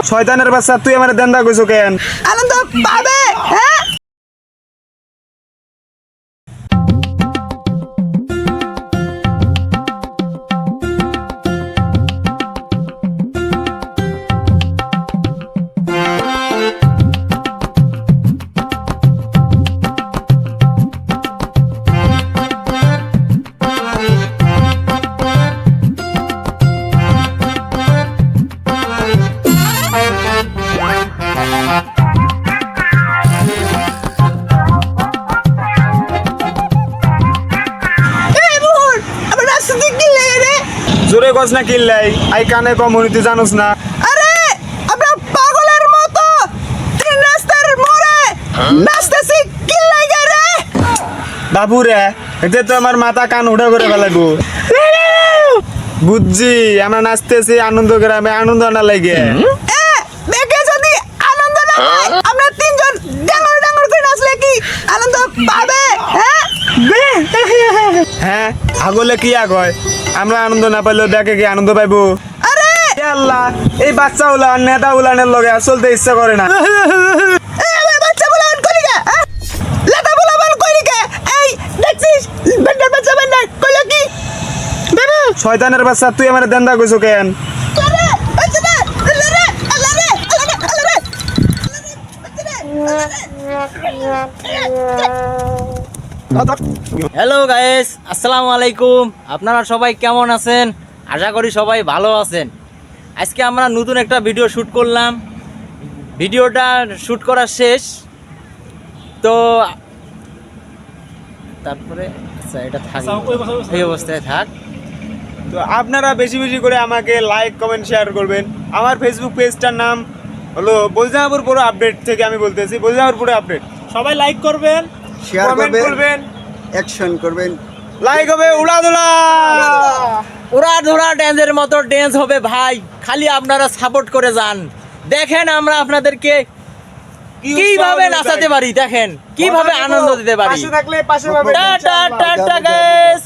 শয়তানের বাচ্চা, তুই আমার দেন্দা কইছো কেন? আনন্দ পাবে হ্যাঁ। জোরে কস না কিল্লাই, আই কানে কম হইতে জানোস না। আরে আমরা পাগলের মতো তিন রাস্তার মোড়ে নাচতেছি কি লাগে রে বাবু রে, এতে তো আমার মাথা কান উঠা করে ফেলাবো। বুঝছি, আমরা নাচতেছি আনন্দ গ্রামে, আনন্দ না লাগে। দেখে যদি আনন্দ না হয় আমরা তিনজন ডাঙর ডাঙর করে নাচলে কি আনন্দ পাবে হ্যাঁ। হ্যাঁ আগলে কি আগ হয়, আমরা আনন্দ না পাইলেও দেখে কি আনন্দ পাইবো? আরে এ আল্লাহ, এই বাচ্চা উলান নেতা উলানের লগে চলতে ইচ্ছা করে না। এই বাচ্চা বলা অন কলি গে লাটা বলা বল কলি গে এই দেখছিস বেন্ডার বাচ্চা বেন্ডার কইলো কি বাবু শয়তানের বাচ্চা, তুই আমার দেন্দা কইছো কেন? আরে বাচ্চা না আল্লাহ রে আল্লাহ রে আল্লাহ রে হ্যালো গাইস, আসসালামু আলাইকুম। আপনারা সবাই কেমন আছেন? আশা করি সবাই ভালো আছেন। আজকে আমরা নতুন একটা ভিডিও শ্যুট করলাম। ভিডিওটা শ্যুট করা শেষ তো তারপরে আচ্ছা এটা থাক, এই অবস্থায় থাক। তো আপনারা বেশি বেশি করে আমাকে লাইক কমেন্ট শেয়ার করবেন। আমার ফেসবুক পেজটার নাম হলো বলজাপুর পুরো আপডেট থেকে আমি বলতেছি, বলজাপুর পুরো আপডেট। সবাই লাইক করবেন, শেয়ার কমেন্ট করবেন, অ্যাকশন করবেন। লাইক হবে উড়াদুলা। ওরা ধরা ড্যান্সের মতো ড্যান্স হবে ভাই, খালি আপনারা সাপোর্ট করে যান। দেখেন আমরা আপনাদেরকে কিভাবে নাচাতে পারি, দেখেন কিভাবে আনন্দ দিতে পারি। পাশে থাকলে পাশে পাবে। Tata tata guys.